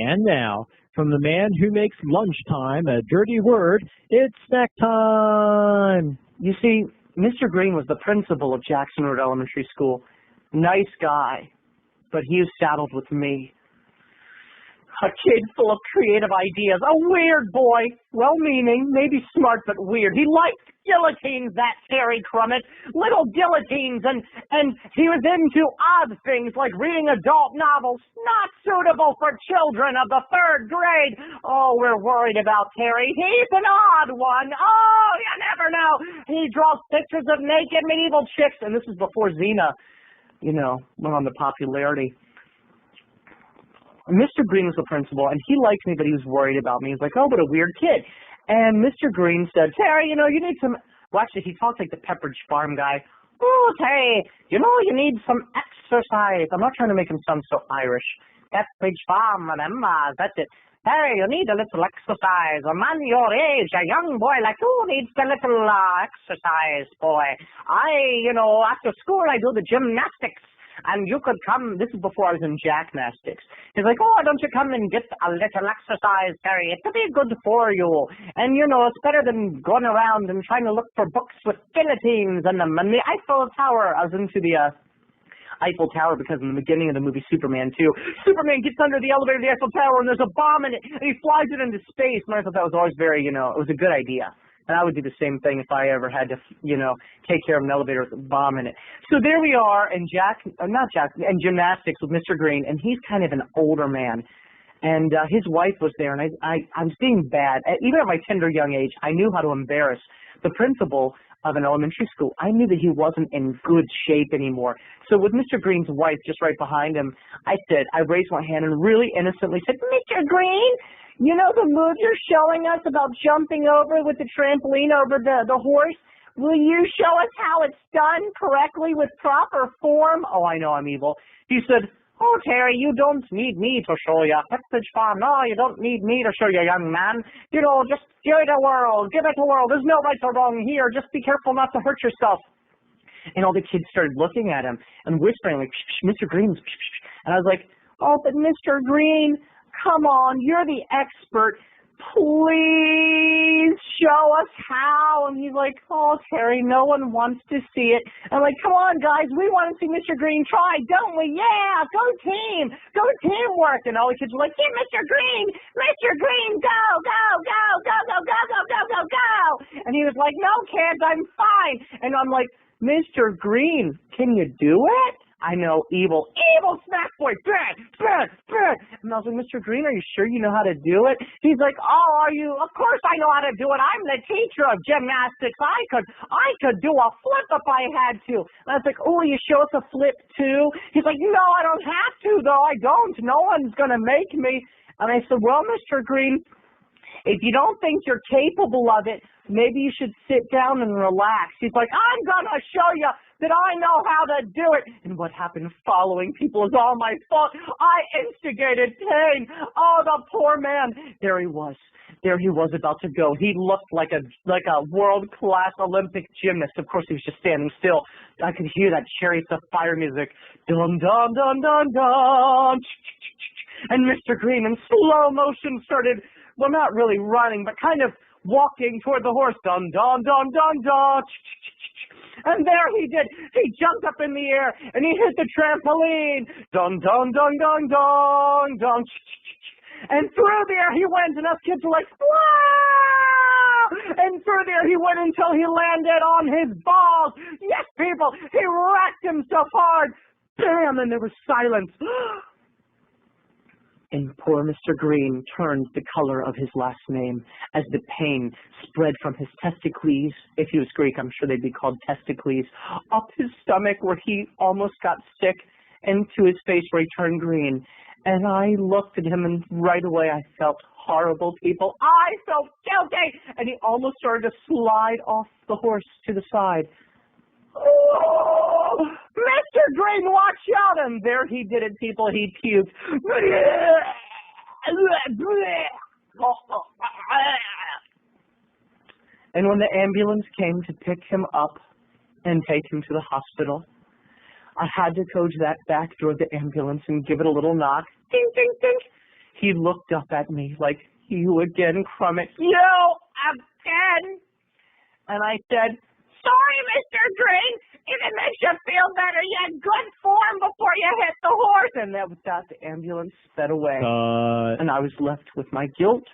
And now, from the man who makes lunchtime a dirty word, it's snack time! You see, Mr. Green was the principal of Jackson Road Elementary School. Nice guy, but he was saddled with me. A kid full of creative ideas, a weird boy, well-meaning, maybe smart, but weird. He liked guillotines, that Terry Crummett, little guillotines, and he was into odd things like reading adult novels, not suitable for children of the 3rd grade. Oh, we're worried about Terry. He's an odd one. Oh, you never know. He draws pictures of naked medieval chicks, and this is before Xena, went on to popularity. Mr. Green was the principal, and he liked me, but he was worried about me. He was like, oh, what a weird kid. And Mr. Green said, Terry, you need some... Well, actually, he talked like the Pepperidge Farm guy. Oh, Terry, you need some exercise. I'm not trying to make him sound so Irish. Pepperidge Farm, remember? That's it. Terry, you need a little exercise. A man your age, a young boy like you needs a little exercise, boy. After school, I do the gymnastics. And you could come, this is before I was in Gymnastics. He's like, oh, don't you come and get a little exercise, Terry? It could be good for you. And, it's better than going around and trying to look for books with guillotines and them. And the Eiffel Tower, I was into the Eiffel Tower because in the beginning of the movie Superman 2, Superman gets under the elevator of the Eiffel Tower and there's a bomb in it and he flies it into space. And I thought that was always very, it was a good idea. And I would do the same thing if I ever had to, take care of an elevator with a bomb in it. So there we are in Gymnastics with Mr. Green, and he's kind of an older man. And his wife was there, and I was being bad. Even at my tender young age, I knew how to embarrass the principal of an elementary school. I knew that he wasn't in good shape anymore. So with Mr. Green's wife just right behind him, I raised my hand and really innocently said, Mr. Green, you know the move you're showing us about jumping over with the trampoline over the horse? Will you show us how it's done correctly with proper form? Oh, I know I'm evil. He said, oh, Terry, you don't need me to show you. Pepperidge Farm, no, you don't need me to show you, young man. Just give it a whirl. Give it a whirl. There's no right or wrong here. Just be careful not to hurt yourself. And all the kids started looking at him and whispering, like, Mr. Green. And I was like, oh, but Mr. Green, come on, you're the expert. Please show us how. And he's like, oh, Terry, no one wants to see it. I'm like, come on, guys, we want to see Mr. Green try, don't we? Yeah, go team. Go teamwork. And all the kids were like, yeah, Mr. Green, go, go, go, go, go, go, go, go, go, go. And he was like, no, kids, I'm fine. And I'm like, Mr. Green, can you do it? I know, evil Snackboy, bad. And I was like, Mr. Green, are you sure you know how to do it? He's like, oh, are you? Of course I know how to do it. I'm the teacher of gymnastics. I could do a flip if I had to. And I was like, oh, you show us a flip too? He's like, no, I don't have to, though. I don't. No one's going to make me. And I said, well, Mr. Green, if you don't think you're capable of it, maybe you should sit down and relax. He's like, I'm going to show you that I know how to do it. And what happened following people is all my fault. I instigated pain. Oh, the poor man. There he was about to go. He looked like a world-class Olympic gymnast. Of course, he was just standing still. I could hear that Chariots of Fire music. Dun, dun, dun, dun, dun. And Mr. Green in slow motion started, well, not really running, but kind of walking toward the horse. Dun, dun, dun, dun, dun. And there he did. He jumped up in the air and he hit the trampoline. Dun, dun, dun, dun, dun, dun. And through there he went, and us kids were like, wow! And through there he went until he landed on his balls. Yes, people, he wrecked himself hard. Bam! And there was silence. And poor Mr. Green turned the color of his last name as the pain spread from his testicles. If he was Greek, I'm sure they'd be called testicles, up his stomach where he almost got sick, into his face where he turned green. And I looked at him, and right away I felt horrible, people. I felt guilty! And he almost started to slide off the horse to the side. Oh, Mr. Green, watch out! And there he did it, people. He puked. And when the ambulance came to pick him up and take him to the hospital, I had to go to that back door of the ambulance and give it a little knock. Ding, ding, ding. He looked up at me like, "You again, Crummett? You again?" And I said, "Sorry, Mr. Green. If it makes you feel better, you had good form before you hit the horse." And that was that. The ambulance sped away. And I was left with my guilt